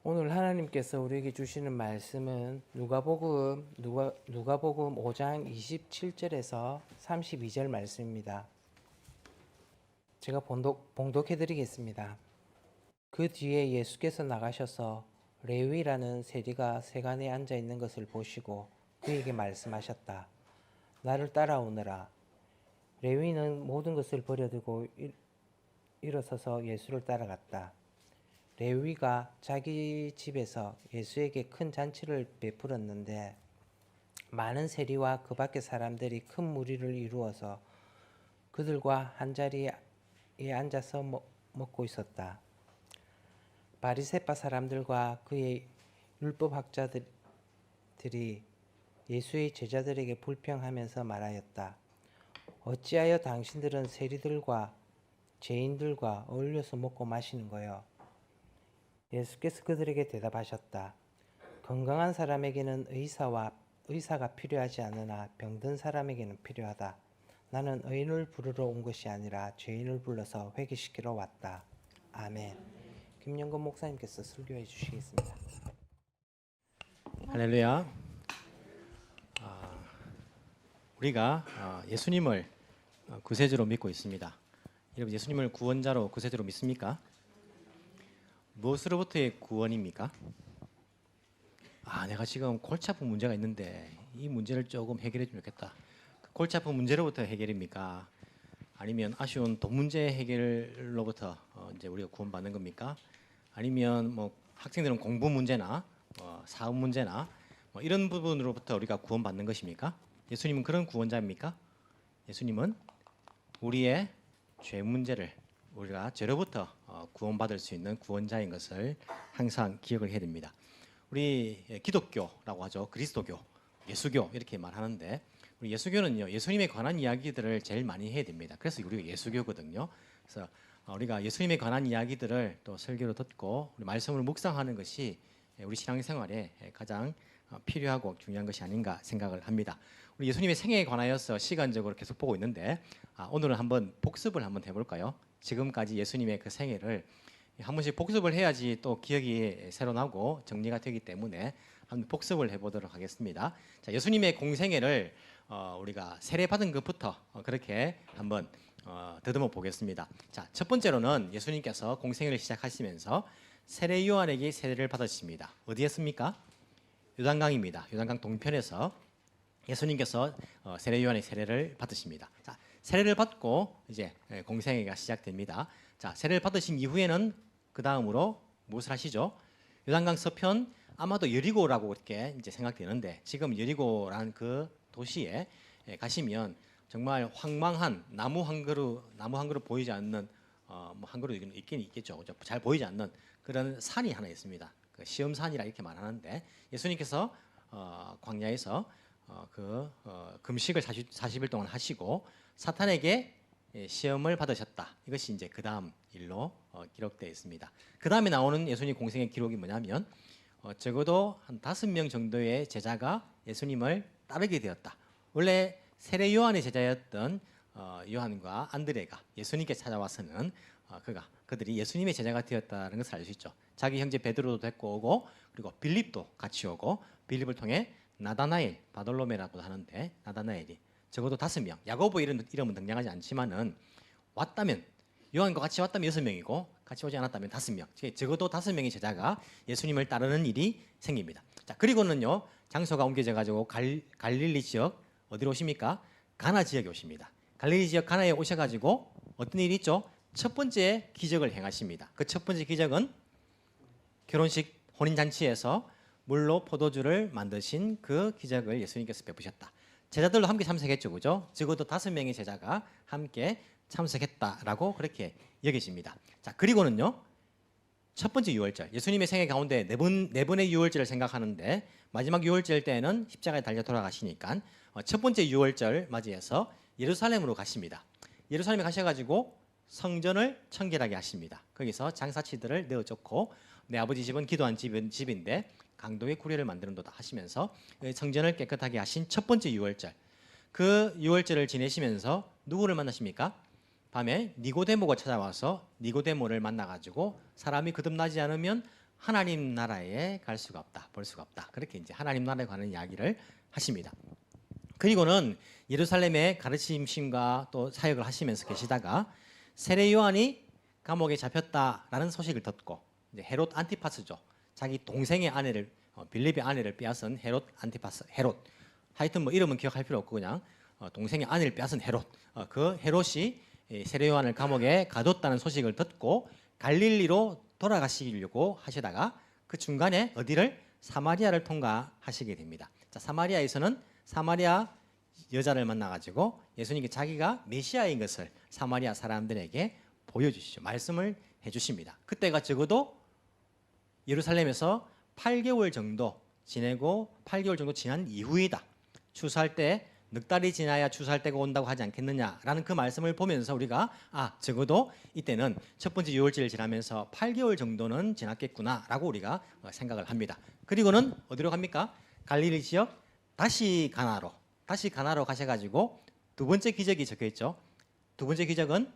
오늘 하나님께서 우리에게 주시는 말씀은 누가복음 5장 27절에서 32절 말씀입니다. 제가 봉독해 드리겠습니다. 그 뒤에 예수께서 나가셔서 레위라는 세리가 세간에 앉아 있는 것을 보시고 그에게 말씀하셨다. 나를 따라오너라. 레위는 모든 것을 버려두고 일어서서 예수를 따라갔다. 레위가 자기 집에서 예수에게 큰 잔치를 베풀었는데 많은 세리와 그 밖의 사람들이 큰 무리를 이루어서 그들과 한자리에 앉아서 먹고 있었다. 바리새파 사람들과 그의 율법학자들이 예수의 제자들에게 불평하면서 말하였다. 어찌하여 당신들은 세리들과 죄인들과 어울려서 먹고 마시는 거요? 예수께서 그들에게 대답하셨다. 건강한 사람에게는 의사가 필요하지 않으나 병든 사람에게는 필요하다. 나는 의인을 부르러 온 것이 아니라 죄인을 불러서 회개시키러 왔다. 아멘. 김영건 목사님께서 설교해 주시겠습니다. 할렐루야. 우리가 예수님을 구세주로 믿고 있습니다. 여러분, 예수님을 구원자로 구세주로 믿습니까? 무엇으로부터의 구원입니까? 내가 지금 골치 아픈 문제가 있는데 이 문제를 조금 해결해 주면 좋겠다. 그 골치 아픈 문제로부터 해결입니까? 아니면 아쉬운 돈 문제 해결로부터 이제 우리가 구원받는 겁니까? 아니면 뭐 학생들은 공부 문제나 사업 문제나 이런 부분으로부터 우리가 구원받는 것입니까? 예수님은 그런 구원자입니까? 예수님은 우리의 죄 문제를 우리가 죄로부터 구원받을 수 있는 구원자인 것을 항상 기억을 해야 됩니다. 우리 기독교라고 하죠. 그리스도교, 예수교 이렇게 말하는데 우리 예수교는요. 예수님에 관한 이야기들을 제일 많이 해야 됩니다. 그래서 우리가 예수교거든요. 그래서 우리가 예수님에 관한 이야기들을 또 설교로 듣고 우리 말씀을 묵상하는 것이 우리 신앙생활에 가장 필요하고 중요한 것이 아닌가 생각을 합니다. 우리 예수님의 생애에 관하여서 시간적으로 계속 보고 있는데 오늘은 한번 복습을 한번 해볼까요? 지금까지 예수님의 그 생애를 한 번씩 복습을 해야지 또 기억이 새로 나고 정리가 되기 때문에 한번 복습을 해보도록 하겠습니다. 자, 예수님의 공생애를 우리가 세례받은 것부터 그렇게 한번 더듬어 보겠습니다. 자, 첫 번째로는 예수님께서 공생애를 시작하시면서 세례 요한에게 세례를 받으십니다. 어디였습니까? 요단강입니다. 요단강 동편에서 예수님께서 세례 요한의 세례를 받으십니다. 자, 세례를 받고 이제 공생애가 시작됩니다. 자, 세례를 받으신 이후에는 그 다음으로 무엇을 하시죠? 요단강 서편 아마도 여리고라고 이렇게 이제 생각되는데 지금 여리고라는 그 도시에 가시면 정말 황망한 나무 한 그루 보이지 않는 뭐 한 그루 있긴 있겠죠. 그죠? 잘 보이지 않는 그런 산이 하나 있습니다. 그 시험산이라 이렇게 말하는데 예수님께서 광야에서 금식을 40일 동안 하시고 사탄에게 시험을 받으셨다. 이것이 이제 그 다음 일로 기록되어 있습니다. 그 다음에 나오는 예수님 공생의 기록이 뭐냐면 적어도 한 5명 정도의 제자가 예수님을 따르게 되었다. 원래 세례 요한의 제자였던 요한과 안드레가 예수님께 찾아와서는 그들이 예수님의 제자가 되었다는 것을 알 수 있죠. 자기 형제 베드로도 데리고 오고 그리고 빌립도 같이 오고 빌립을 통해 나다나엘, 바돌로메라고 하는데 나다나엘이 적어도 5명, 야고보 이름은 등장하지 않지만은 왔다면 요한과 같이 왔다면 6명이고 같이 오지 않았다면 5명, 적어도 5명의 제자가 예수님을 따르는 일이 생깁니다. 자, 그리고는요 장소가 옮겨져 가지고 갈릴리 지역 어디로 오십니까? 가나 지역에 오십니다. 갈릴리 지역 가나에 오셔가지고 어떤 일이 있죠? 첫 번째 기적을 행하십니다. 그 첫 번째 기적은 결혼식 혼인잔치에서 물로 포도주를 만드신 그 기적을 예수님께서 베푸셨다. 제자들도 함께 참석했죠, 그죠? 적어도 5명의 제자가 함께 참석했다라고 그렇게 여기십니다. 자, 그리고는요, 첫 번째 유월절, 예수님의 생애 가운데 네 번의 유월절을 생각하는데 마지막 유월절 때는 십자가에 달려 돌아가시니까 첫 번째 유월절 맞이해서 예루살렘으로 가십니다. 예루살렘에 가셔가지고 성전을 청결하게 하십니다. 거기서 장사치들을 내어놓고 내 아버지 집은 기도한 집인데 강도의 구례를 만드는도다 하시면서 성전을 깨끗하게 하신 첫 번째 유월절, 그 유월절을 지내시면서 누구를 만나십니까? 밤에 니고데모가 찾아와서 니고데모를 만나가지고 사람이 거듭나지 않으면 하나님 나라에 갈 수가 없다, 볼 수가 없다. 그렇게 이제 하나님 나라에 관한 이야기를 하십니다. 그리고는 예루살렘의 가르침심과 또 사역을 하시면서 계시다가 세례 요한이 감옥에 잡혔다라는 소식을 듣고 이제 헤롯 안티파스죠. 자기 동생의 아내를 빌립의 아내를 빼앗은 헤롯 안티파스 헤롯. 하여튼 뭐 이름은 기억할 필요 없고 그냥 동생의 아내를 빼앗은 헤롯. 그 헤롯이 세례 요한을 감옥에 가뒀다는 소식을 듣고 갈릴리로 돌아가시려고 하시다가 그 중간에 어디를 사마리아를 통과하시게 됩니다. 자, 사마리아에서는 사마리아 여자를 만나가지고 예수님께 자기가 메시아인 것을 사마리아 사람들에게 보여주시죠. 말씀을 해주십니다. 그때가 적어도 예루살렘에서 8개월 정도 지내고 8개월 정도 지난 이후이다. 추수할 때 넉 달이 지나야 추수할 때가 온다고 하지 않겠느냐라는 그 말씀을 보면서 우리가 적어도 이때는 첫 번째 유월절을 지나면서 8개월 정도는 지났겠구나라고 우리가 생각을 합니다. 그리고는 어디로 갑니까? 갈릴리 지역 다시 가나로 가셔가지고 두 번째 기적이 적혀있죠. 두 번째 기적은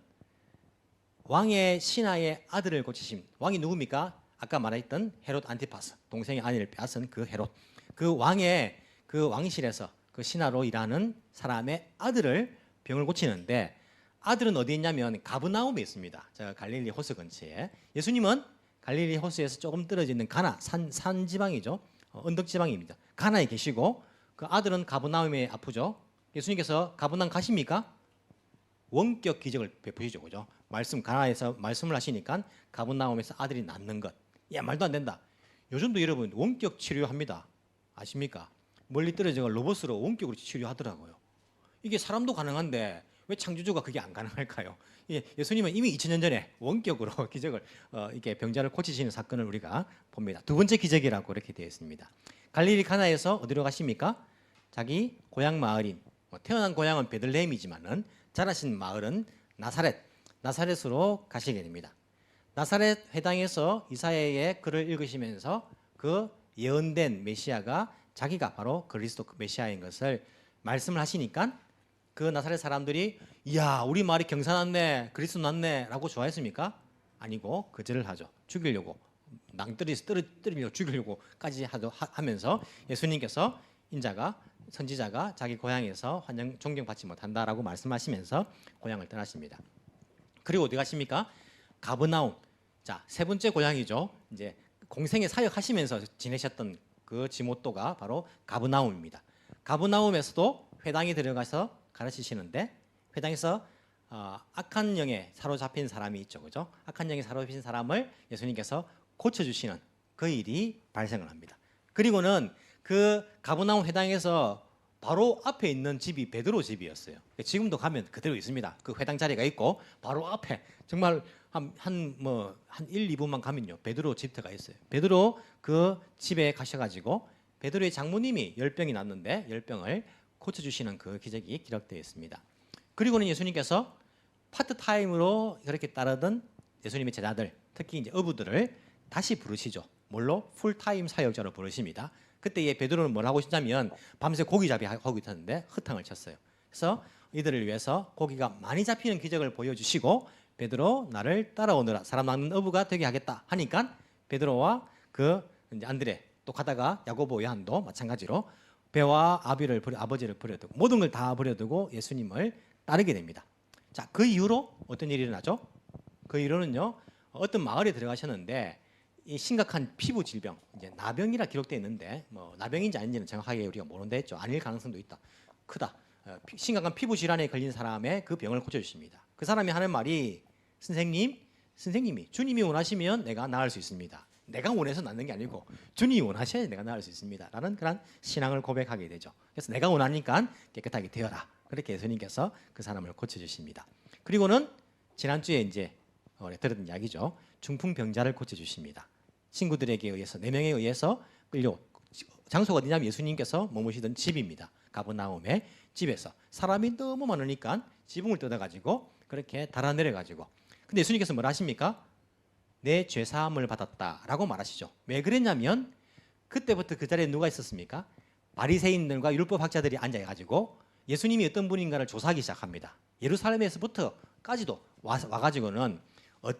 왕의 신하의 아들을 고치심. 왕이 누굽니까? 아까 말했던 헤롯 안티파스, 동생의 아내를 빼앗은 그 헤롯. 그 왕의 그 왕실에서 그 신하로 일하는 사람의 아들을 병을 고치는데 아들은 어디 있냐면 가브나움에 있습니다. 저 갈릴리 호수 근처에. 예수님은 갈릴리 호수에서 조금 떨어져 있는 가나 산 지방이죠. 언덕 지방입니다. 가나에 계시고 그 아들은 가브나움에 아프죠. 예수님께서 가브나움 가십니까? 원격 기적을 베푸시죠, 그죠? 가나에서 말씀을 하시니까 가브나움에서 아들이 낫는 것. 야, 말도 안 된다. 요즘도 여러분 원격 치료합니다. 아십니까? 멀리 떨어져가 로봇으로 원격으로 치료하더라고요. 이게 사람도 가능한데 왜 창조주가 그게 안 가능할까요? 예수님은 이미 2000년 전에 원격으로 기적을 이렇게 병자를 고치시는 사건을 우리가 봅니다. 두 번째 기적이라고 이렇게 되어 있습니다. 갈릴리 가나에서 어디로 가십니까? 자기 고향 마을인 태어난 고향은 베들레헴이지만은 자라신 마을은 나사렛으로 가시게 됩니다. 나사렛 회당에서 이사야의 글을 읽으시면서 그 예언된 메시아가 자기가 바로 그리스도 메시아인 것을 말씀을 하시니까 그 나사렛 사람들이 이야 우리 말이 경사났네 그리스도 났네라고 좋아했습니까? 아니고 거절을 하죠. 죽이려고 낭떠러지에서 때리려고 죽이려고까지 하면서 예수님께서 선지자가 자기 고향에서 존경받지 못한다라고 말씀하시면서 고향을 떠나십니다. 그리고 어디 가십니까? 가브나움. 자, 세 번째 고향이죠. 이제 공생의 사역하시면서 지내셨던 그 지모토가 바로 가브나움입니다. 가브나움에서도 회당에 들어가서 가르치시는데 회당에서 악한 영에 사로잡힌 사람이 있죠, 그죠? 악한 영에 사로잡힌 사람을 예수님께서 고쳐주시는 그 일이 발생을 합니다. 그리고는 그 가브나움 회당에서 바로 앞에 있는 집이 베드로 집이었어요. 지금도 가면 그대로 있습니다. 그 회당 자리가 있고 바로 앞에 정말 한 1, 2분만 가면요. 베드로 집터가 있어요. 베드로 그 집에 가셔가지고 베드로의 장모님이 열병이 났는데 열병을 고쳐주시는 그 기적이 기록되어 있습니다. 그리고는 예수님께서 파트타임으로 그렇게 따르던 예수님의 제자들, 특히 이제 어부들을 다시 부르시죠. 뭘로? 풀타임 사역자로 부르십니다. 그때 베드로는 뭘 하고 있냐면 밤새 고기잡이 하고 있었는데 흙탕을 쳤어요. 그래서 이들을 위해서 고기가 많이 잡히는 기적을 보여주시고 베드로 나를 따라오너라 사람 낚는 어부가 되게 하겠다 하니까 베드로와 그 이제 안드레 또 가다가 야고보 요한도 마찬가지로 배와 아버지를 버려두고 모든 걸 다 버려두고 예수님을 따르게 됩니다. 자, 그 이후로 어떤 일이 일어나죠? 그 이후로는요 어떤 마을에 들어가셨는데 이 심각한 피부 질병, 이제 나병이라 기록되어 있는데 뭐 나병인지 아닌지는 정확하게 우리가 모른다 했죠. 아닐 가능성도 있다. 크다. 심각한 피부 질환에 걸린 사람의 그 병을 고쳐주십니다. 그 사람이 하는 말이 선생님이 주님이 원하시면 내가 나을 수 있습니다. 내가 원해서 낫는 게 아니고 주님이 원하셔야 내가 나을 수 있습니다. 라는 그런 신앙을 고백하게 되죠. 그래서 내가 원하니까 깨끗하게 되어라. 그렇게 예수님께서 그 사람을 고쳐주십니다. 그리고는 지난주에 이제 들었던 이야기죠. 중풍병자를 고쳐주십니다. 친구들에게 의해서 4명에 의해서 장소가 어디냐면 예수님께서 머무시던 집입니다. 가버나움의 집에서 사람이 너무 많으니까 지붕을 뜯어가지고 그렇게 달아내려가지고 근데 예수님께서 뭘 하십니까? 내 죄사함을 받았다라고 말하시죠. 왜 그랬냐면 그때부터 그 자리에 누가 있었습니까? 바리새인들과 율법학자들이 앉아가지고 예수님이 어떤 분인가를 조사하기 시작합니다. 예루살렘에서부터까지도 와가지고는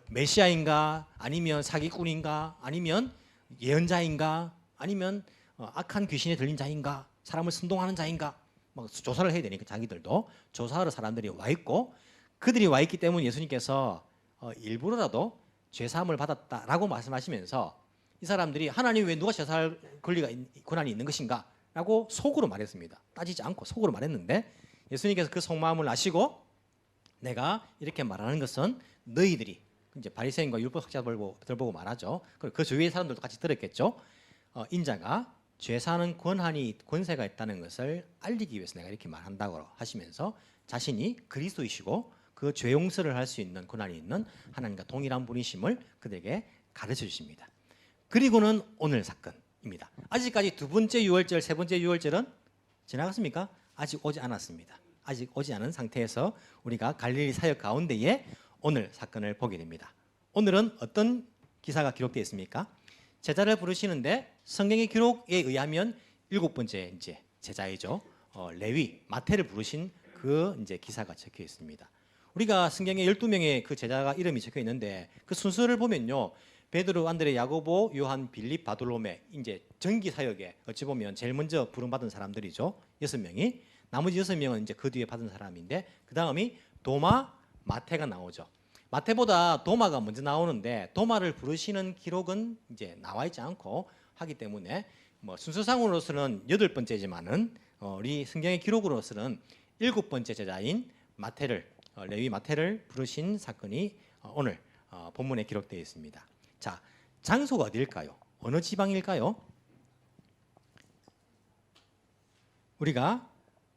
메시아인가 아니면 사기꾼인가 아니면 예언자인가 아니면 악한 귀신에 들린 자인가 사람을 선동하는 자인가 막 조사를 해야 되니까 자기들도 조사하러 사람들이 와 있고 그들이 와 있기 때문에 예수님께서 일부러라도 죄사함을 받았다라고 말씀하시면서 이 사람들이 하나님 왜 누가 죄사할 권한이 있는 것인가 라고 속으로 말했습니다. 따지지 않고 속으로 말했는데 예수님께서 그 속마음을 아시고 내가 이렇게 말하는 것은 너희들이 이제 바리새인과 율법 학자들 보고 말하죠. 그 주위의 사람들도 같이 들었겠죠. 인자가 죄사하는 권세가 있다는 것을 알리기 위해서 내가 이렇게 말한다고 하시면서 자신이 그리스도이시고 그 죄 용서를 할 수 있는 권한이 있는 하나님과 동일한 분이심을 그들에게 가르쳐 주십니다. 그리고는 오늘 사건입니다. 아직까지 두 번째 유월절, 세 번째 유월절은 지나갔습니까? 아직 오지 않았습니다. 아직 오지 않은 상태에서 우리가 갈릴리 사역 가운데에 오늘 사건을 보게 됩니다. 오늘은 어떤 기사가 기록되어 있습니까? 제자를 부르시는데 성경의 기록에 의하면 7번째 이제 제자이죠. 레위 마태를 부르신 그 이제 기사가 적혀 있습니다. 우리가 성경에 12명의 그 제자가 이름이 적혀 있는데 그 순서를 보면요. 베드로, 안드레, 야고보, 요한, 빌립, 바돌로메 이제 전기 사역에 어찌 보면 제일 먼저 부름받은 사람들이죠. 6명이. 나머지 6명은 이제 그 뒤에 받은 사람인데 그 다음이 도마, 마태가 나오죠. 마태보다 도마가 먼저 나오는데 도마를 부르시는 기록은 이제 나와 있지 않고 하기 때문에 뭐 순서상으로서는 8번째지만은 우리 성경의 기록으로서는 7번째 제자인 마태를 레위 마태를 부르신 사건이 오늘 본문에 기록되어 있습니다. 자, 장소가 어디일까요? 어느 지방일까요? 우리가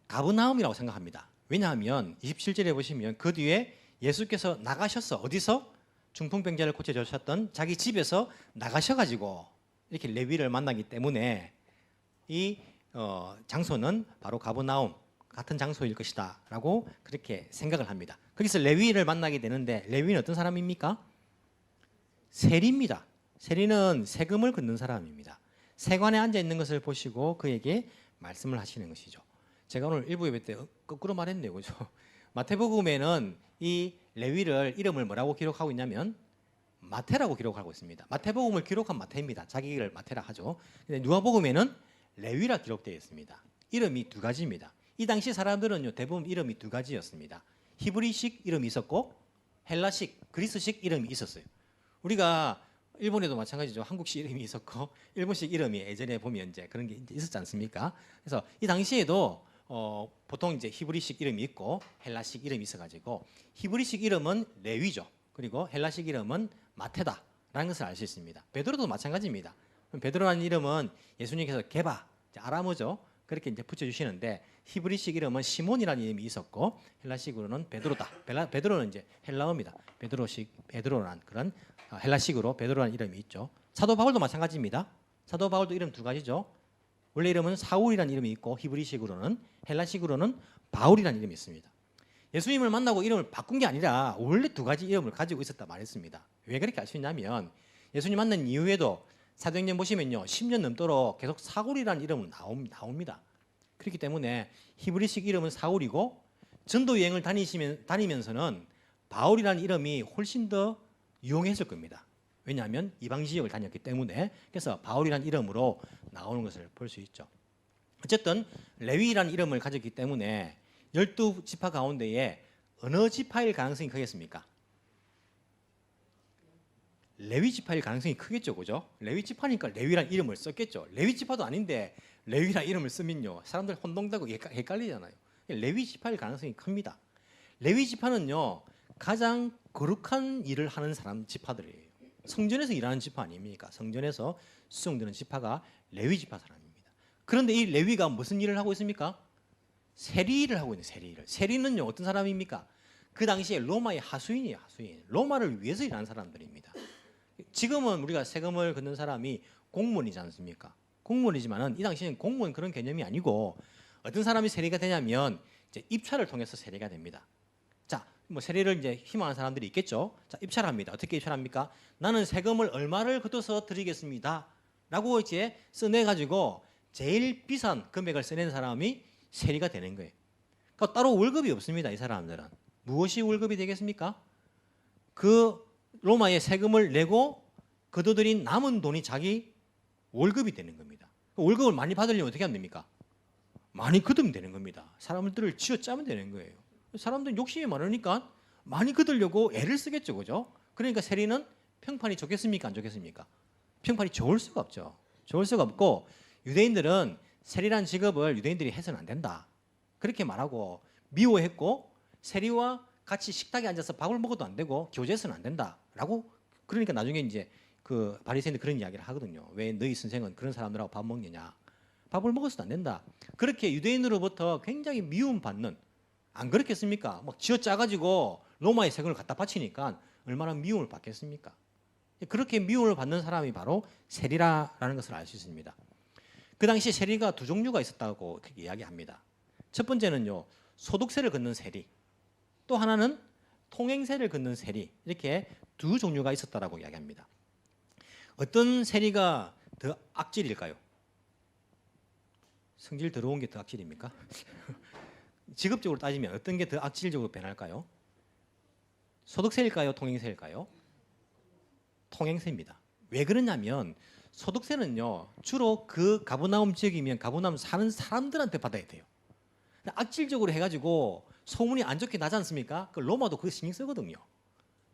가브나움이라고 생각합니다. 왜냐하면 27절에 보시면 그 뒤에 예수께서 나가셔서 어디서 중풍병자를 고쳐주셨던 자기 집에서 나가셔가지고 이렇게 레위를 만나기 때문에 이 장소는 바로 가브나움 같은 장소일 것이다 라고 그렇게 생각을 합니다. 거기서 레위를 만나게 되는데 레위는 어떤 사람입니까? 세리입니다. 세리는 세금을 걷는 사람입니다. 세관에 앉아 있는 것을 보시고 그에게 말씀을 하시는 것이죠. 제가 오늘 일부 예배 때 거꾸로 말했네요. 그죠? 마태복음에는 이 레위를 이름을 뭐라고 기록하고 있냐면 마태라고 기록하고 있습니다. 마태복음을 기록한 마태입니다. 자기를 마태라 하죠. 근데 누가복음에는 레위라 기록되어 있습니다. 이름이 두 가지입니다. 이 당시 사람들은요 대부분 이름이 두 가지였습니다. 히브리식 이름이 있었고 헬라식, 그리스식 이름이 있었어요. 우리가 일본에도 마찬가지죠. 한국식 이름이 있었고 일본식 이름이 예전에 보면 이제 그런 게 있었지 않습니까? 그래서 이 당시에도 보통 이제 히브리식 이름이 있고 헬라식 이름이 있어가지고 히브리식 이름은 레위죠. 그리고 헬라식 이름은 마테다라는 것을 알 수 있습니다. 베드로도 마찬가지입니다. 베드로라는 이름은 예수님께서 게바, 아람어죠. 그렇게 이제 붙여주시는데 히브리식 이름은 시몬이라는 이름이 있었고 헬라식으로는 베드로다. 베드로는 이제 헬라어입니다. 베드로란 그런 헬라식으로 베드로라는 이름이 있죠. 사도 바울도 마찬가지입니다. 사도 바울도 이름 두 가지죠. 원래 이름은 사울이라는 이름이 있고 히브리식으로는 헬라식으로는 바울이라는 이름이 있습니다. 예수님을 만나고 이름을 바꾼 게 아니라 원래 두 가지 이름을 가지고 있었다 말했습니다. 왜 그렇게 알 수 있냐면 예수님 만난 이후에도 사도행전 보시면요 10년 넘도록 계속 사울이라는 이름은 나옵니다. 그렇기 때문에 히브리식 이름은 사울이고 전도 여행을 다니면서는 바울이라는 이름이 훨씬 더 유용했을 겁니다. 왜냐하면 이방 지역을 다녔기 때문에 그래서 바울이라는 이름으로 나오는 것을 볼 수 있죠. 어쨌든 레위라는 이름을 가졌기 때문에 12지파 가운데에 어느 지파일 가능성이 크겠습니까? 레위 지파일 가능성이 크겠죠, 그죠? 레위 지파니까 레위란 이름을 썼겠죠. 레위 지파도 아닌데 레위란 이름을 쓰면요 사람들 혼동되고 헷갈리잖아요. 레위 지파일 가능성이 큽니다. 레위 지파는요 가장 거룩한 일을 하는 사람 지파들이에요. 성전에서 일하는 지파 아닙니까? 성전에서 수송되는 지파가 레위 지파 사람입니다. 그런데 이 레위가 무슨 일을 하고 있습니까? 세리를 하고 있는 세리를. 세리는요 어떤 사람입니까? 그 당시에 로마의 하수인이에요. 하수인. 로마를 위해서 일하는 사람들입니다. 지금은 우리가 세금을 걷는 사람이 공무원이지 않습니까? 공무원이지만은 이 당시에는 공무원 그런 개념이 아니고 어떤 사람이 세리가 되냐면 이제 입찰을 통해서 세리가 됩니다. 자, 뭐 세리를 이제 희망하는 사람들이 있겠죠. 자, 입찰을 합니다. 어떻게 입찰합니까? 나는 세금을 얼마를 걷어서 드리겠습니다.라고 이제 써내 가지고 제일 비싼 금액을 써낸 사람이 세리가 되는 거예요. 그러니까 따로 월급이 없습니다. 이 사람들은 무엇이 월급이 되겠습니까? 그 로마에 세금을 내고 거둬들인 남은 돈이 자기 월급이 되는 겁니다. 월급을 많이 받으려면 어떻게 하면 됩니까? 많이 거두면 되는 겁니다. 사람들을 쥐어짜면 되는 거예요. 사람들은 욕심이 많으니까 많이 거두려고 애를 쓰겠죠, 그죠? 그러니까 세리는 평판이 좋겠습니까, 안 좋겠습니까? 평판이 좋을 수가 없죠. 좋을 수가 없고 유대인들은 세리란 직업을 유대인들이 해서는 안 된다. 그렇게 말하고 미워했고 세리와 같이 식탁에 앉아서 밥을 먹어도 안 되고 교제해서는 안 된다라고. 그러니까 나중에 이제 그 바리새인들 그런 이야기를 하거든요. 왜 너희 선생은 그런 사람들하고 밥 먹느냐? 밥을 먹어서도 안 된다. 그렇게 유대인으로부터 굉장히 미움받는, 안 그렇겠습니까? 막 쥐어짜가지고 로마의 세금을 갖다 바치니까 얼마나 미움을 받겠습니까? 그렇게 미움을 받는 사람이 바로 세리라라는 것을 알 수 있습니다. 그 당시 세리가 두 종류가 있었다고 그렇게 이야기합니다. 첫 번째는요, 소득세를 걷는 세리, 또 하나는 통행세를 걷는 세리, 이렇게 두 종류가 있었다라고 이야기합니다. 어떤 세리가 더 악질일까요? 성질 더러운 게 더 악질입니까? 직업적으로 따지면 어떤 게 더 악질적으로 변할까요? 소득세일까요? 통행세일까요? 통행세입니다. 왜 그러냐면 소득세는요, 주로 그 가버나움 지역이면 가버나움 사는 사람들한테 받아야 돼요. 악질적으로 해가지고 소문이 안 좋게 나지 않습니까? 그 로마도 그거 신경 쓰거든요.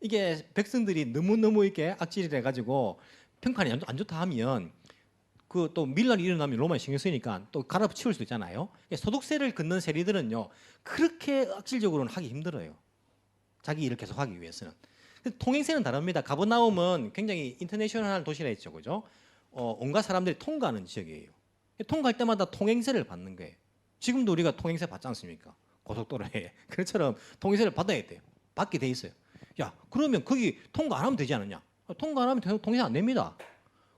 이게 백성들이 너무너무 이렇게 악질을 해가지고 평판이 안 좋다 하면 그 또 밀란이 일어나면 로마에 신경 쓰니까 또 갈아치울 수도 있잖아요. 소득세를 걷는 세리들은요, 그렇게 악질적으로는 하기 힘들어요. 자기 일을 계속 하기 위해서는. 통행세는 다릅니다. 가버나움은 굉장히 인터내셔널한 도시라 했죠, 그죠? 온갖 사람들이 통과하는 지역이에요. 통과할 때마다 통행세를 받는 거예요. 지금도 우리가 통행세 받지 않습니까? 고속도로에. 그것처럼 통행세를 받아야 돼요. 받게 돼 있어요. 야, 그러면 거기 통과 안 하면 되지 않느냐? 통과 안 하면 통행세 안 냅니다.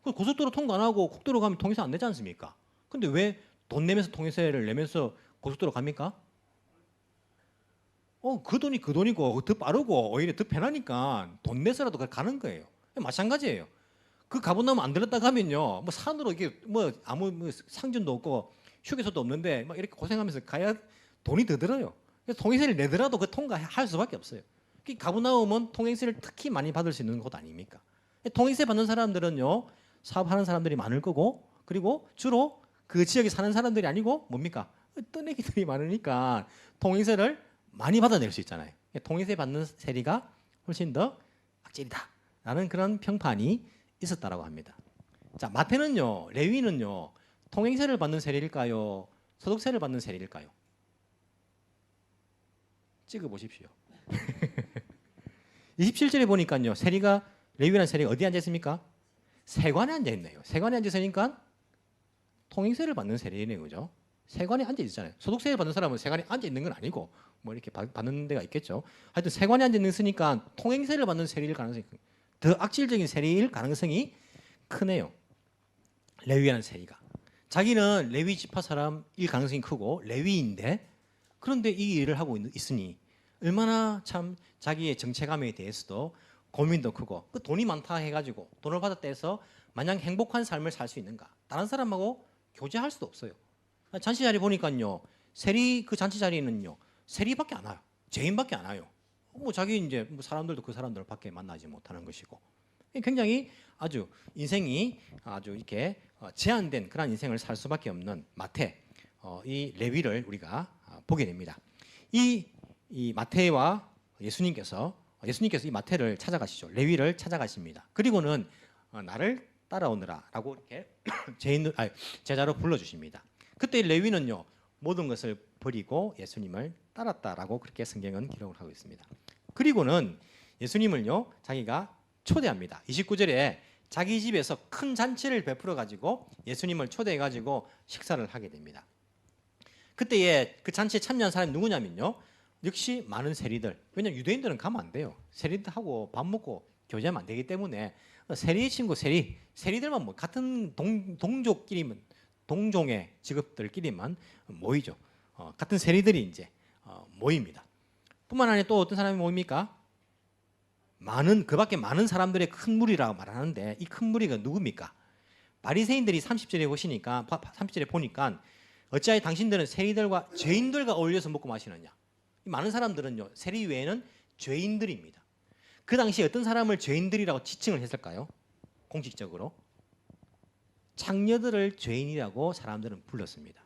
고속도로 통과 안 하고 국도로 가면 통행세 안 내지 않습니까? 근데 왜 돈 내면서 통행세를 내면서 고속도로 갑니까? 그 돈이 그 돈이고 더 빠르고 오히려 더 편하니까 돈 내서라도 가는 거예요. 마찬가지예요. 그 가버나움 안 들었다 가면요, 뭐 산으로 이게 뭐 아무 뭐 상전도 없고 휴게소도 없는데 막 이렇게 고생하면서 가야 돈이 더 들어요. 그래서 통행세를 내더라도 그 통과할 수밖에 없어요. 가버나움은 통행세를 특히 많이 받을 수 있는 곳 아닙니까? 통행세 받는 사람들은요, 사업하는 사람들이 많을 거고, 그리고 주로 그 지역에 사는 사람들이 아니고 뭡니까? 떠내기들이 많으니까 통행세를 많이 받아낼 수 있잖아요. 통행세 받는 세리가 훨씬 더 악질이다라는 그런 평판이 있었다라고 합니다. 자, 마태는요, 레위는요, 통행세를 받는 세리일까요? 소득세를 받는 세리일까요? 찍어 보십시오. 27절에 보니까요, 세리가, 레위라는 세리가 어디에 앉아 있습니까? 세관에 앉아 있네요. 세관에 앉아 있으니까 통행세를 받는 세리네요, 그죠? 세관에 앉아 있잖아요. 소득세를 받는 사람은 세관에 앉아 있는 건 아니고 뭐 이렇게 받는 데가 있겠죠. 하여튼 세관에 앉아 있으니까 통행세를 받는 세리일 가능성이, 더 악질적인 세리일 가능성이 크네요. 레위라는 세리가 자기는 레위 지파 사람일 가능성이 크고 레위인데, 그런데 이 일을 하고 있으니 얼마나 참 자기의 정체감에 대해서도 고민도 크고, 그 돈이 많다 해가지고 돈을 받았다 해서 마냥 행복한 삶을 살 수 있는가? 다른 사람하고 교제할 수도 없어요. 잔치 자리 보니까요, 세리 그 잔치 자리는요, 세리밖에 안 와요. 죄인밖에 안 와요. 뭐 자기 이제 뭐 사람들도 그 사람들 밖에 만나지 못하는 것이고, 굉장히 아주 인생이 아주 이렇게 제한된 그런 인생을 살 수밖에 없는 마태, 이 레위를 우리가 보게 됩니다. 이 마태와 예수님께서 이 마태를 찾아가시죠. 레위를 찾아가십니다. 그리고는 나를 따라오느라라고 이렇게 제자로 불러주십니다. 그때 레위는요, 모든 것을 버리고 예수님을 따랐다라고 그렇게 성경은 기록을 하고 있습니다. 그리고는 예수님을요, 자기가 초대합니다. 29절에 자기 집에서 큰 잔치를 베풀어 가지고 예수님을 초대해 가지고 식사를 하게 됩니다. 그때에 그 잔치에 참여한 사람이 누구냐면요, 역시 많은 세리들. 왜냐하면 유대인들은 가면 안 돼요. 세리들하고 밥 먹고 교제하면 안 되기 때문에 세리 친구 세리들만 뭐 같은 동족끼리만, 동종의 직업들끼리만 모이죠. 같은 세리들이 이제 모입니다. 뿐만 아니라 또 어떤 사람이 모입니까? 그밖에 많은 사람들의 큰 무리라고 말하는데, 이 큰 무리가 누굽니까? 바리새인들이 30절에 보니까 어찌하여 당신들은 세리들과 죄인들과 어울려서 먹고 마시느냐? 많은 사람들은요, 세리 외에는 죄인들입니다. 그 당시에 어떤 사람을 죄인들이라고 지칭을 했을까요? 공식적으로 창녀들을 죄인이라고 사람들은 불렀습니다.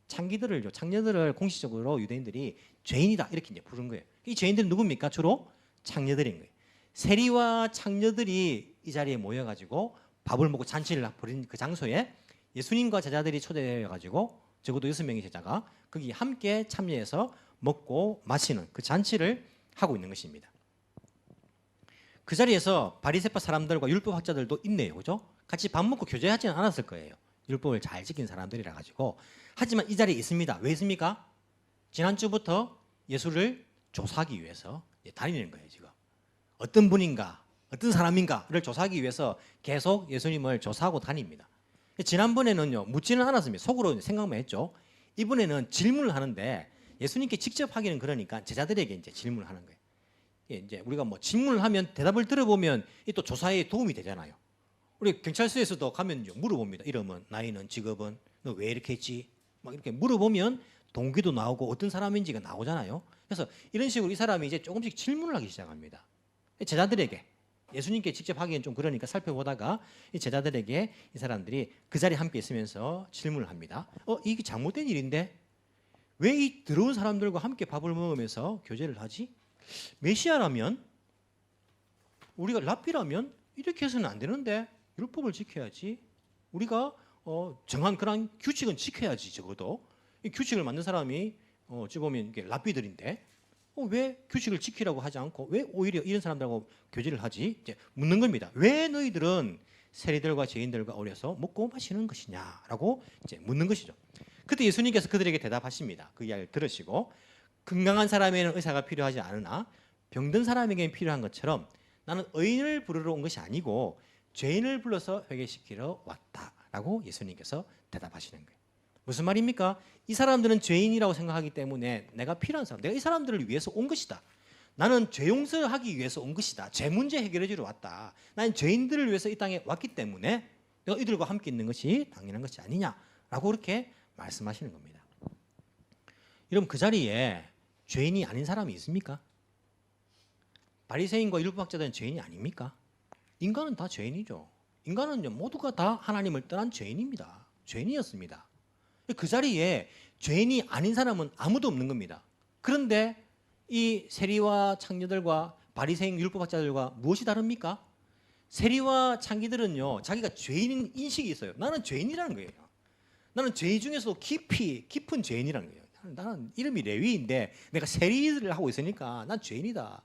창녀들을 공식적으로 유대인들이 죄인이다 이렇게 이제 부른 거예요. 이 죄인들은 누굽니까? 주로 창녀들인 거예요. 세리와 창녀들이 이 자리에 모여가지고 밥을 먹고 잔치를 벌인 그 장소에 예수님과 제자들이 초대되어가지고 적어도 6명의 제자가 거기 함께 참여해서 먹고 마시는 그 잔치를 하고 있는 것입니다. 그 자리에서 바리새파 사람들과 율법학자들도 있네요, 그죠? 같이 밥 먹고 교제하지는 않았을 거예요. 율법을 잘 지킨 사람들이라 가지고. 하지만 이 자리에 있습니다. 왜 있습니까? 지난주부터 예수를 조사하기 위해서 다니는 거예요, 지금. 어떤 분인가, 어떤 사람인가를 조사하기 위해서 계속 예수님을 조사하고 다닙니다. 지난번에는요, 묻지는 않았습니다. 속으로 생각만 했죠. 이번에는 질문을 하는데 예수님께 직접 하기는 그러니까 제자들에게 이제 질문을 하는 거예요. 이제 우리가 뭐 질문을 하면 대답을 들어보면 또 조사에 도움이 되잖아요. 우리 경찰서에서도 가면 물어봅니다. 이름은, 나이는, 직업은, 너 왜 이렇게 했지? 막 이렇게 물어보면 동기도 나오고 어떤 사람인지가 나오잖아요. 그래서 이런 식으로 이 사람이 이제 조금씩 질문을 하기 시작합니다. 제자들에게. 예수님께 직접 하기엔 좀 그러니까 살펴보다가 이 제자들에게 이 사람들이 그 자리에 함께 있으면서 질문을 합니다. 이게 잘못된 일인데 왜 이 들어온 사람들과 함께 밥을 먹으면서 교제를 하지? 메시아라면, 우리가 랍비라면 이렇게 해서는 안 되는데 율법을 지켜야지. 우리가 정한 그런 규칙은 지켜야지. 적어도 이 규칙을 만든 사람이 어찌 보면 이게 랍비들인데 왜 규칙을 지키라고 하지 않고 왜 오히려 이런 사람들하고 교제를 하지? 이제 묻는 겁니다. 왜 너희들은 세리들과 죄인들과 어울려서 먹고 마시는 것이냐라고 이제 묻는 것이죠. 그때 예수님께서 그들에게 대답하십니다. 그 이야기를 들으시고, 건강한 사람에는 의사가 필요하지 않으나 병든 사람에게는 필요한 것처럼 나는 의인을 부르러 온 것이 아니고 죄인을 불러서 회개시키러 왔다라고 예수님께서 대답하시는 거예요. 무슨 말입니까? 이 사람들은 죄인이라고 생각하기 때문에 내가 필요한 사람, 내가 이 사람들을 위해서 온 것이다. 나는 죄 용서를 하기 위해서 온 것이다. 죄 문제 해결해 주러 왔다. 나는 죄인들을 위해서 이 땅에 왔기 때문에 내가 이들과 함께 있는 것이 당연한 것이 아니냐라고 그렇게 말씀하시는 겁니다. 여러분, 그 자리에 죄인이 아닌 사람이 있습니까? 바리새인과 율법학자들은 죄인이 아닙니까? 인간은 다 죄인이죠. 인간은 모두가 다 하나님을 떠난 죄인입니다. 죄인이었습니다. 그 자리에 죄인이 아닌 사람은 아무도 없는 겁니다. 그런데 이 세리와 창녀들과 바리새인 율법학자들과 무엇이 다릅니까? 세리와 창기들은요, 자기가 죄인인 인식이 있어요. 나는 죄인이라는 거예요. 나는 죄인 중에서도 깊은 죄인이라는 거예요. 나는 이름이 레위인데 내가 세리 일을 하고 있으니까 난 죄인이다.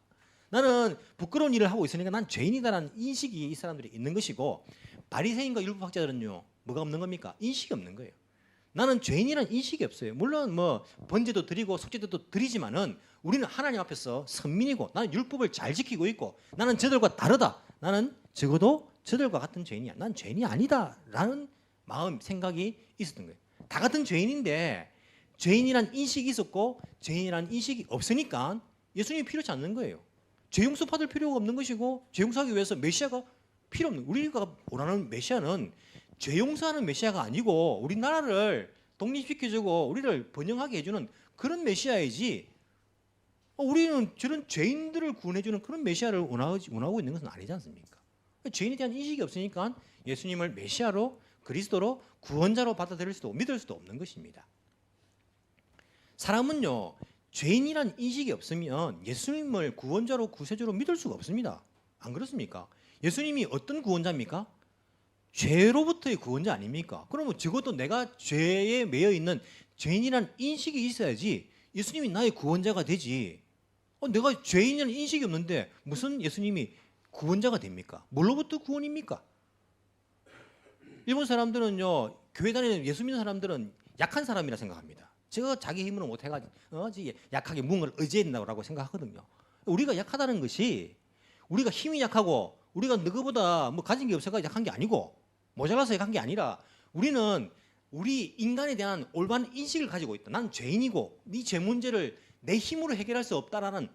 나는 부끄러운 일을 하고 있으니까 난 죄인이다라는 인식이 이 사람들이 있는 것이고, 바리새인과 율법학자들은요, 뭐가 없는 겁니까? 인식이 없는 거예요. 나는 죄인이라는 인식이 없어요. 물론 뭐 번제도 드리고 속죄도 드리지만은 우리는 하나님 앞에서 선민이고 나는 율법을 잘 지키고 있고 나는 저들과 다르다. 나는 적어도 저들과 같은 죄인이야. 난 죄인이 아니다라는 마음, 생각이 있었던 거예요. 다 같은 죄인인데 죄인이란 인식이 있었고 죄인이란 인식이 없으니까 예수님이 필요치 않는 거예요. 죄 용서 받을 필요가 없는 것이고 죄 용서하기 위해서 메시아가 필요 없는, 우리가 원하는 메시아는 죄 용서하는 메시아가 아니고 우리나라를 독립시켜주고 우리를 번영하게 해주는 그런 메시아이지, 우리는 저런 죄인들을 구원해주는 그런 메시아를 원하고 있는 것은 아니지 않습니까? 죄인에 대한 인식이 없으니까 예수님을 메시아로, 그리스도로, 구원자로 받아들일 수도 믿을 수도 없는 것입니다. 사람은요, 죄인이란 인식이 없으면 예수님을 구원자로, 구세주로 믿을 수가 없습니다. 안 그렇습니까? 예수님이 어떤 구원자입니까? 죄로부터의 구원자 아닙니까? 그러면 적어도 내가 죄에 매여 있는 죄인이란 인식이 있어야지 예수님이 나의 구원자가 되지. 내가 죄인이라는 인식이 없는데 무슨 예수님이 구원자가 됩니까? 뭘로부터 구원입니까? 일본 사람들은요, 교회 다니는 예수 믿는 사람들은 약한 사람이라 생각합니다. 제가 자기 힘으로 못해가지고 약하게 무언가를 의지한다고 생각하거든요. 우리가 약하다는 것이 우리가 힘이 약하고 우리가 너희보다 뭐 가진 게 없어서 약한 게 아니고 모자라서 약한 게 아니라 우리는 우리 인간에 대한 올바른 인식을 가지고 있다. 난 죄인이고 네 죄 문제를 내 힘으로 해결할 수 없다라는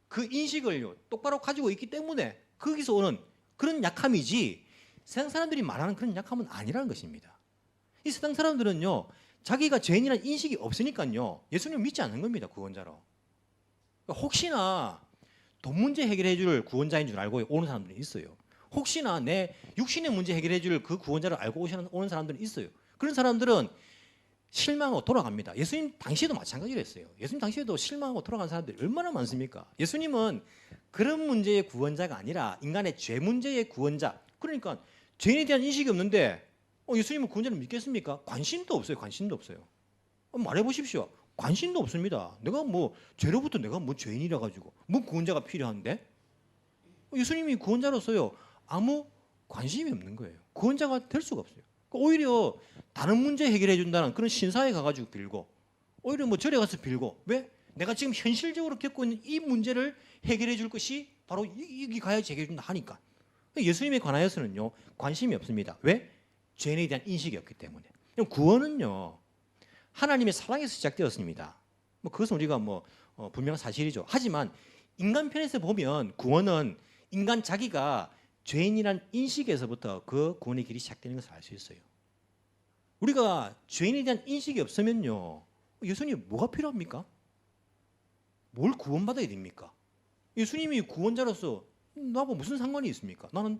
그 인식을 똑바로 가지고 있기 때문에 거기서 오는 그런 약함이지 세상 사람들이 말하는 그런 약함은 아니라는 것입니다. 이 세상 사람들은요, 자기가 죄인이라는 인식이 없으니까요, 예수님을 믿지 않는 겁니다. 구원자로. 혹시나 돈 문제 해결해 줄 구원자인 줄 알고 오는 사람들이 있어요. 혹시나 내 육신의 문제 해결해 줄 그 구원자를 알고 오는 사람들은 있어요. 그런 사람들은 실망하고 돌아갑니다. 예수님 당시에도 마찬가지로 했어요. 예수님 당시에도 실망하고 돌아간 사람들이 얼마나 많습니까? 예수님은 그런 문제의 구원자가 아니라 인간의 죄 문제의 구원자. 그러니까 죄인에 대한 인식이 없는데 예수님은 구원자를 믿겠습니까? 관심도 없어요. 관심도 없어요. 말해보십시오. 관심도 없습니다. 내가 뭐 죄로부터 내가 뭐 죄인이라 가지고 뭐 구원자가 필요한데 예수님이 구원자로서요 아무 관심이 없는 거예요. 구원자가 될 수가 없어요. 오히려 다른 문제 해결해 준다는 그런 신사에 가가지고 빌고 오히려 뭐 절에 가서 빌고 왜? 내가 지금 현실적으로 겪고 있는 이 문제를 해결해 줄 것이 바로 여기 가야지 해결해 준다 하니까 예수님에 관하여서는요 관심이 없습니다. 왜? 죄인에 대한 인식이 없기 때문에. 구원은요 하나님의 사랑에서 시작되었습니다. 뭐 그것은 우리가 분명한 사실이죠. 하지만 인간 편에서 보면 구원은 인간 자기가 죄인이란 인식에서부터 그 구원의 길이 시작되는 것을 알 수 있어요. 우리가 죄인에 대한 인식이 없으면요 예수님 뭐가 필요합니까? 뭘 구원받아야 됩니까? 예수님이 구원자로서 나하고 무슨 상관이 있습니까? 나는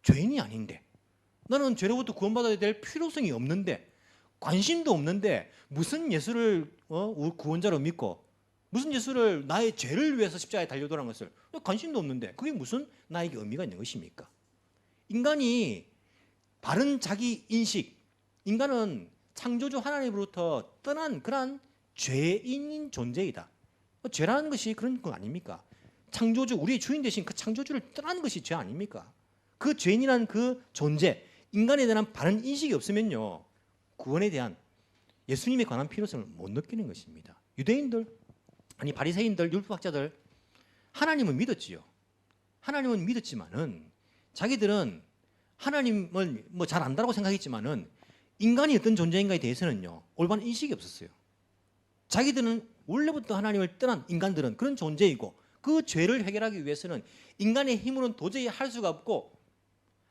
죄인이 아닌데 나는 죄로부터 구원받아야 될 필요성이 없는데 관심도 없는데 무슨 예수를 구원자로 믿고 무슨 예수를 나의 죄를 위해서 십자가에 달려도란 것을 관심도 없는데 그게 무슨 나에게 의미가 있는 것입니까? 인간이 바른 자기 인식, 인간은 창조주 하나님으로부터 떠난 그러한 죄인인 존재이다. 죄라는 것이 그런 거 아닙니까? 창조주, 우리의 주인 되신 그 창조주를 떠나는 것이 죄 아닙니까? 그 죄인이라는 그 존재, 인간에 대한 바른 인식이 없으면요 구원에 대한 예수님에 관한 필요성을 못 느끼는 것입니다. 유대인들, 아니 바리새인들, 율법학자들 하나님은 믿었지요. 하나님은 믿었지만은 자기들은 하나님을 뭐 잘 안다고 생각했지만은 인간이 어떤 존재인가에 대해서는요 올바른 인식이 없었어요. 자기들은 원래부터 하나님을 떠난 인간들은 그런 존재이고 그 죄를 해결하기 위해서는 인간의 힘으로는 도저히 할 수가 없고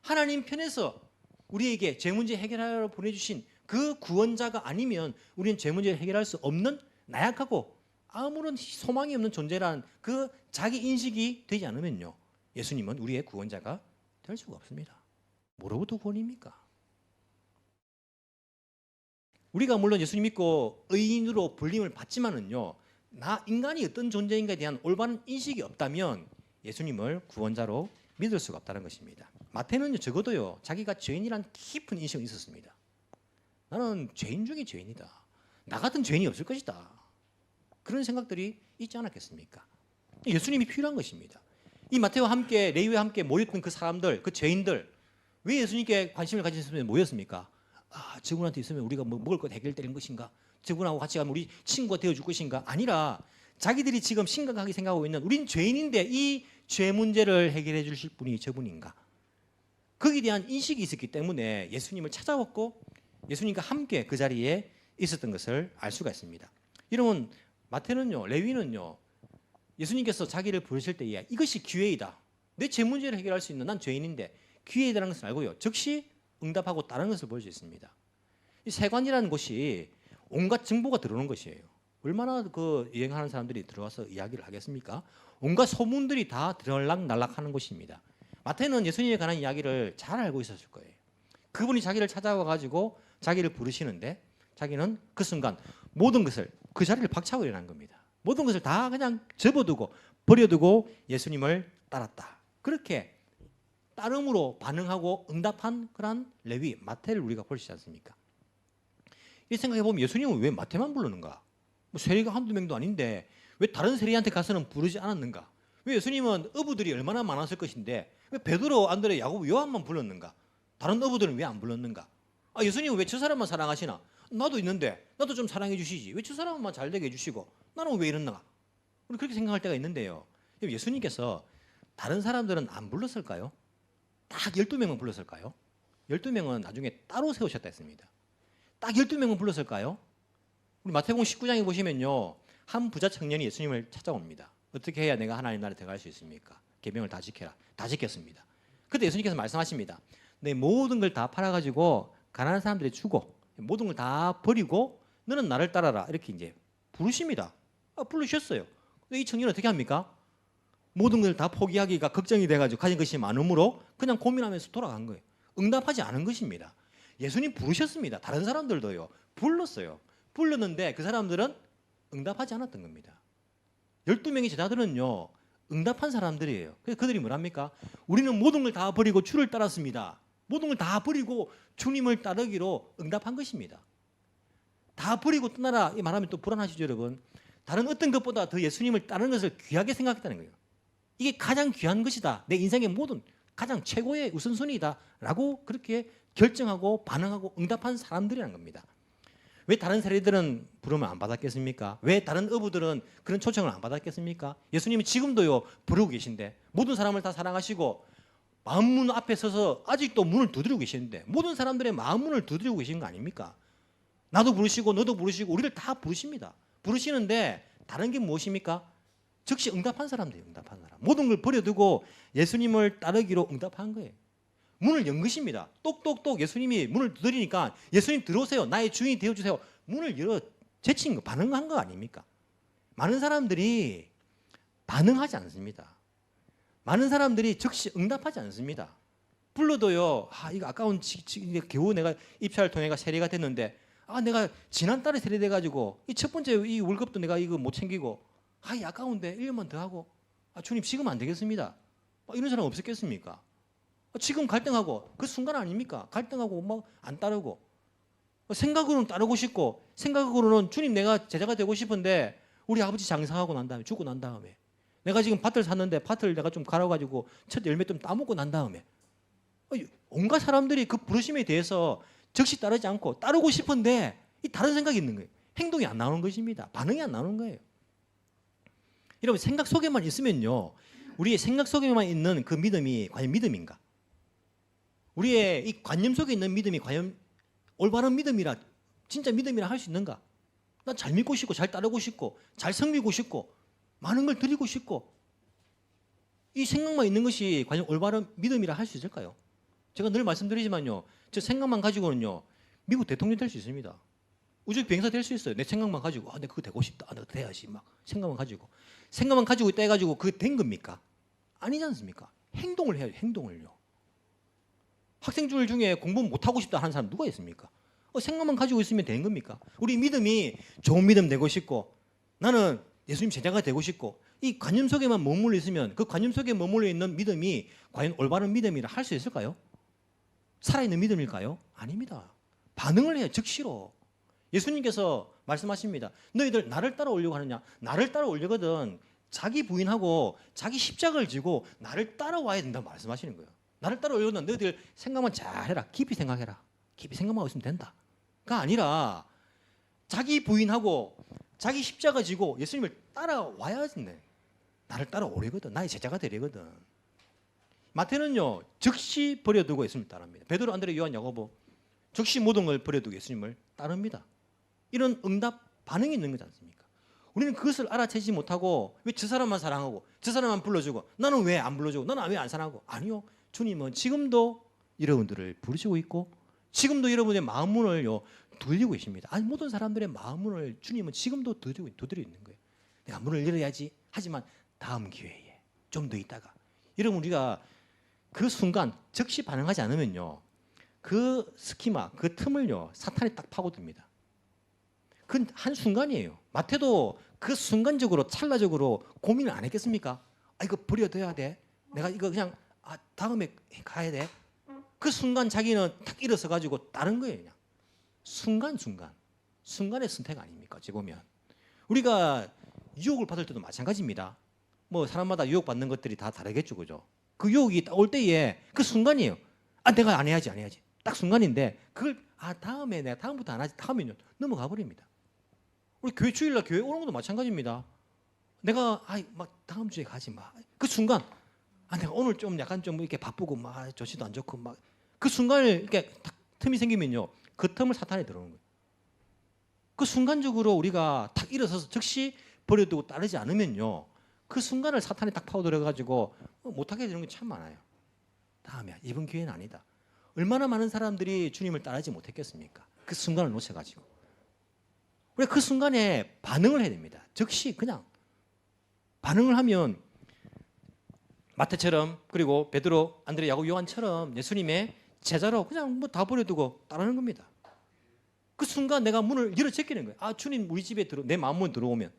하나님 편에서 우리에게 죄 문제 해결하러 보내주신 그 구원자가 아니면 우리는 죄 문제를 해결할 수 없는 나약하고 아무런 소망이 없는 존재라는 그 자기 인식이 되지 않으면요 예수님은 우리의 구원자가 될 수가 없습니다. 뭐로부터 구원입니까? 우리가 물론 예수님 믿고 의인으로 불림을 받지만은요 나 인간이 어떤 존재인가에 대한 올바른 인식이 없다면 예수님을 구원자로 믿을 수가 없다는 것입니다. 마태는요 적어도요 자기가 죄인이란 깊은 인식이 있었습니다. 나는 죄인 중에 죄인이다. 나 같은 죄인이 없을 것이다. 그런 생각들이 있지 않았겠습니까? 예수님이 필요한 것입니다. 이 마태와 함께 레위와 함께 모였던 그 사람들, 그 죄인들 왜 예수님께 관심을 가졌으면 모였습니까? 저분한테 있으면 우리가 뭐 먹을 것 해결되는 것인가? 저분하고 같이 가면 우리 친구가 되어줄 것인가? 아니라 자기들이 지금 심각하게 생각하고 있는 우린 죄인인데 이 죄 문제를 해결해 주실 분이 저분인가? 거기에 대한 인식이 있었기 때문에 예수님을 찾아왔고 예수님과 함께 그 자리에 있었던 것을 알 수가 있습니다. 여러분 마태는요 레위는요 예수님께서 자기를 부르실 때에 이것이 기회이다. 내 죄 문제를 해결할 수 있는 난 죄인인데 기회이라는 것을 알고요 즉시 응답하고 다른 것을 볼 수 있습니다. 이 세관이라는 곳이 온갖 정보가 들어오는 것이에요. 얼마나 그 여행하는 사람들이 들어와서 이야기를 하겠습니까? 온갖 소문들이 다 들락날락하는 곳입니다. 마태는 예수님에 관한 이야기를 잘 알고 있었을 거예요. 그분이 자기를 찾아와 가지고 자기를 부르시는데 자기는 그 순간 모든 것을 그 자리를 박차고 일어난 겁니다. 모든 것을 다 그냥 접어두고 버려두고 예수님을 따랐다. 그렇게 따름으로 반응하고 응답한 그런 레위 마태를 우리가 볼 수 있지 않습니까? 이 생각해 보면 예수님은 왜 마태만 부르는가? 뭐 세리가 한두 명도 아닌데 왜 다른 세리한테 가서는 부르지 않았는가? 왜 예수님은 어부들이 얼마나 많았을 것인데 왜 베드로, 안드레, 야고보, 요한만 불렀는가? 다른 어부들은 왜 안 불렀는가? 예수님은 왜 저 사람만 사랑하시나? 나도 있는데 나도 좀 사랑해 주시지. 왜 저 사람만 잘 되게 해주시고 나는 왜 이러는가? 우리 그렇게 생각할 때가 있는데요. 예수님께서 다른 사람들은 안 불렀을까요? 딱 12명은 불렀을까요? 12명은 나중에 따로 세우셨다 했습니다. 딱 12명은 불렀을까요? 우리 마태복음 19장에 보시면요. 한 부자 청년이 예수님을 찾아옵니다. 어떻게 해야 내가 하나님 나라에 들어갈 수 있습니까? 계명을 다 지켜라. 다 지켰습니다. 그때 예수님께서 말씀하십니다. 내 모든 걸 다 팔아가지고 가난한 사람들이 주고 모든 걸 다 버리고 너는 나를 따라라. 이렇게 이제 부르십니다. 부르셨어요. 근데 이 청년은 어떻게 합니까? 모든 걸 다 포기하기가 걱정이 돼가지고 가진 것이 많으므로 그냥 고민하면서 돌아간 거예요. 응답하지 않은 것입니다. 예수님 부르셨습니다. 다른 사람들도요. 불렀어요. 불렀는데 그 사람들은 응답하지 않았던 겁니다. 12명의 제자들은요. 응답한 사람들이에요. 그래서 그들이 뭐랍니까? 우리는 모든 걸 다 버리고 주를 따랐습니다. 모든 걸 다 버리고 주님을 따르기로 응답한 것입니다. 다 버리고 떠나라 이 말하면 또 불안하시죠, 여러분? 다른 어떤 것보다 더 예수님을 따르는 것을 귀하게 생각했다는 거예요. 이게 가장 귀한 것이다. 내 인생의 모든 가장 최고의 우선순위다 라고 그렇게 결정하고 반응하고 응답한 사람들이라는 겁니다. 왜 다른 세리들은 부르면 안 받았겠습니까? 왜 다른 어부들은 그런 초청을 안 받았겠습니까? 예수님이 지금도요 부르고 계신데 모든 사람을 다 사랑하시고 마음문 앞에 서서 아직도 문을 두드리고 계시는데 모든 사람들의 마음문을 두드리고 계시는 거 아닙니까? 나도 부르시고 너도 부르시고 우리를 다 부르십니다. 부르시는데 다른 게 무엇입니까? 즉시 응답한 사람들이에요. 응답한 사람. 모든 걸 버려두고 예수님을 따르기로 응답한 거예요. 문을 연 것입니다. 똑똑똑 예수님이 문을 두드리니까 예수님 들어오세요. 나의 주인이 되어주세요. 문을 열어 제친 거 반응한 거 아닙니까? 많은 사람들이 반응하지 않습니다. 많은 사람들이 즉시 응답하지 않습니다. 불러도요. 이거 아까운 겨우 내가 입찰 통해가 세례가 됐는데 내가 지난달에 세례돼가지고 이 첫 번째 이 월급도 내가 이거 못 챙기고 이 아까운데 1년만 더 하고 주님 지금 안 되겠습니다. 이런 사람 없었겠습니까? 지금 갈등하고 그 순간 아닙니까? 갈등하고 막 안 따르고 생각으로는 따르고 싶고 생각으로는 주님 내가 제자가 되고 싶은데 우리 아버지 장사하고 난 다음에 죽고 난 다음에 내가 지금 밭을 샀는데 밭을 내가 좀 갈아가지고 첫 열매 좀 따먹고 난 다음에 온갖 사람들이 그 부르심에 대해서 즉시 따르지 않고 따르고 싶은데 이 다른 생각이 있는 거예요. 행동이 안 나오는 것입니다. 반응이 안 나오는 거예요. 여러분 생각 속에만 있으면요. 우리의 생각 속에만 있는 그 믿음이 과연 믿음인가? 우리의 이 관념 속에 있는 믿음이 과연 올바른 믿음이라 진짜 믿음이라 할 수 있는가? 난 잘 믿고 싶고 잘 따르고 싶고 잘 섬기고 싶고 많은 걸 드리고 싶고 이 생각만 있는 것이 과연 올바른 믿음이라 할 수 있을까요? 제가 늘 말씀드리지만요. 저 생각만 가지고는요. 미국 대통령 될 수 있습니다. 우주 비행사 될 수 있어요. 내 생각만 가지고 내가 그거 되고 싶다. 내가 돼야지 막 생각만 가지고 있다 해가지고 그게 된 겁니까? 아니지 않습니까? 행동을 해야죠. 행동을요. 학생들 중에 공부 못하고 싶다 하는 사람 누가 있습니까? 생각만 가지고 있으면 되는 겁니까? 우리 믿음이 좋은 믿음 되고 싶고 나는 예수님 제자가 되고 싶고 이 관념 속에만 머물러 있으면 그 관념 속에 머물러 있는 믿음이 과연 올바른 믿음이라 할 수 있을까요? 살아있는 믿음일까요? 아닙니다. 반응을 해야 즉시로. 예수님께서 말씀하십니다. 너희들 나를 따라오려고 하느냐? 나를 따라오려거든 자기 부인하고 자기 십자가를 지고 나를 따라와야 된다고 말씀하시는 거예요. 나를 따라오려거든 너희들 생각만 잘해라. 깊이 생각해라. 깊이 생각만 하고 있으면 된다가 아니라 자기 부인하고 자기 십자가 지고 예수님을 따라와야 된다. 나를 따라오려거든. 나의 제자가 되려거든. 마태는요. 즉시 버려두고 예수님을 따릅니다. 베드로, 안드레, 요한, 야고보 즉시 모든 걸 버려두고 예수님을 따릅니다. 이런 응답 반응이 있는 거지 않습니까? 우리는 그것을 알아채지 못하고 왜 저 사람만 사랑하고 저 사람만 불러주고 나는 왜 안 불러주고 나는 왜 안 사랑하고 아니요. 주님은 지금도 여러분들을 부르시고 있고 지금도 여러분의 마음문을요 두드리고 계십니다. 아니 모든 사람들의 마음문을 주님은 지금도 두드리고 있는 거예요. 내가 문을 열어야지 하지만 다음 기회에 좀 더 있다가 여러분 우리가 그 순간 즉시 반응하지 않으면요 그 스키마 그 틈을요 사탄이 딱 파고듭니다. 그 한 순간이에요. 마태도 그 순간적으로 찰나적으로 고민을 안 했겠습니까? 이거 버려둬야 돼. 내가 이거 그냥 다음에 가야 돼. 그 순간 자기는 탁 일어서 가지고 다른 거예요. 그냥 순간의 선택 아닙니까? 어찌 보면 우리가 유혹을 받을 때도 마찬가지입니다. 뭐 사람마다 유혹 받는 것들이 다 다르겠죠, 그죠? 그 유혹이 딱 올 때에 그 순간이에요. 내가 안 해야지. 딱 순간인데 그걸 다음에 내가 다음부터 안 하지 하면요 넘어가 버립니다. 우리 교회 주일날 교회 오는 것도 마찬가지입니다. 내가 막 다음 주에 가지 마. 그 순간 내가 오늘 좀 약간 좀 이렇게 바쁘고 막 조치도 안 좋고 막 그 순간에 이렇게 탁 틈이 생기면요 그 틈을 사탄이 들어오는 거예요. 그 순간적으로 우리가 탁 일어서서 즉시 버려두고 따르지 않으면요 그 순간을 사탄이 딱 파고들어 가지고 못하게 되는 게 참 많아요. 다음에 이번 기회는 아니다. 얼마나 많은 사람들이 주님을 따르지 못했겠습니까? 그 순간을 놓쳐가지고 우리가 그 순간에 반응을 해야 됩니다. 즉시 그냥 반응을 하면 마태처럼 그리고 베드로, 안드레, 야곱, 요한처럼 예수님의 제자로 그냥 뭐 다 버려두고 따르는 겁니다. 그 순간 내가 문을 열어 제끼는 거예요. 아, 주님 우리 집에 내 마음만 들어오면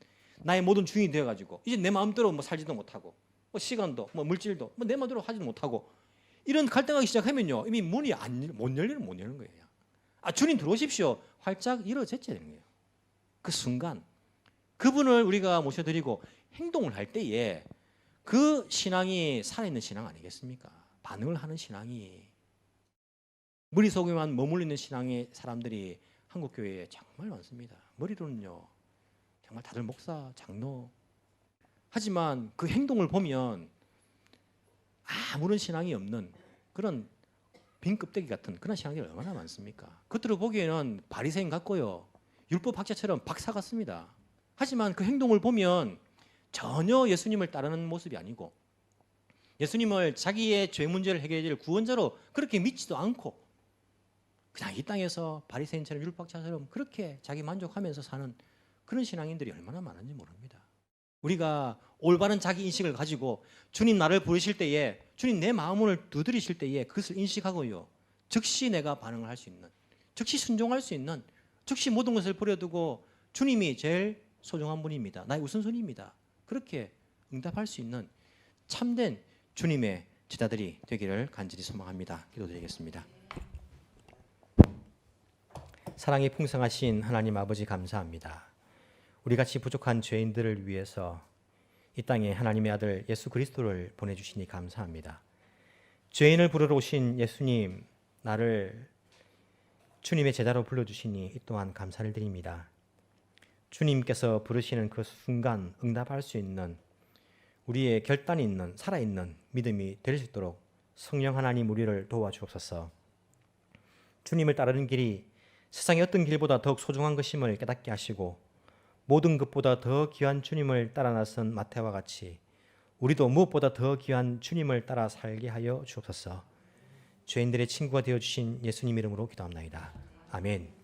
나의 모든 주인이 되어가지고 이제 내 마음대로 뭐 살지도 못하고 뭐 시간도 뭐 물질도 뭐 내 마음대로 하지도 못하고 이런 갈등하기 시작하면요 이미 문이 못 열리는 거예요. 아, 주님 들어오십시오. 활짝 열어 제쳐야 되는 거예요. 그 순간 그분을 우리가 모셔드리고 행동을 할 때에 그 신앙이 살아있는 신앙 아니겠습니까? 반응을 하는 신앙이 머릿속에만 머물러 있는 신앙의 사람들이 한국 교회에 정말 많습니다. 머리로는요 정말 다들 목사, 장로 하지만 그 행동을 보면 아무런 신앙이 없는 그런 빈 껍데기 같은 그런 신앙들이 얼마나 많습니까? 겉으로 보기에는 바리새인 같고요 율법 학자처럼 박사 같습니다. 하지만 그 행동을 보면 전혀 예수님을 따르는 모습이 아니고 예수님을 자기의 죄 문제를 해결해 줄 구원자로 그렇게 믿지도 않고 그냥 이 땅에서 바리새인처럼 율법학자처럼 그렇게 자기 만족하면서 사는 그런 신앙인들이 얼마나 많은지 모릅니다. 우리가 올바른 자기 인식을 가지고 주님 나를 부르실 때에 주님 내 마음을 두드리실 때에 그것을 인식하고요 즉시 내가 반응을 할 수 있는 즉시 순종할 수 있는 즉시 모든 것을 버려두고 주님이 제일 소중한 분입니다. 나의 우선순위입니다. 그렇게 응답할 수 있는 참된 주님의 제자들이 되기를 간절히 소망합니다. 기도드리겠습니다. 사랑이 풍성하신 하나님 아버지 감사합니다. 우리같이 부족한 죄인들을 위해서 이 땅에 하나님의 아들 예수 그리스도를 보내주시니 감사합니다. 죄인을 부르러 오신 예수님, 나를 주님의 제자로 불러주시니 이 또한 감사를 드립니다. 주님께서 부르시는 그 순간 응답할 수 있는 우리의 결단이 있는 살아있는 믿음이 될 수 있도록 성령 하나님 우리를 도와주옵소서. 주님을 따르는 길이 세상의 어떤 길보다 더욱 소중한 것임을 깨닫게 하시고 모든 것보다 더 귀한 주님을 따라 나선 마태와 같이 우리도 무엇보다 더 귀한 주님을 따라 살게 하여 주옵소서. 죄인들의 친구가 되어주신 예수님 이름으로 기도합나이다. 아멘.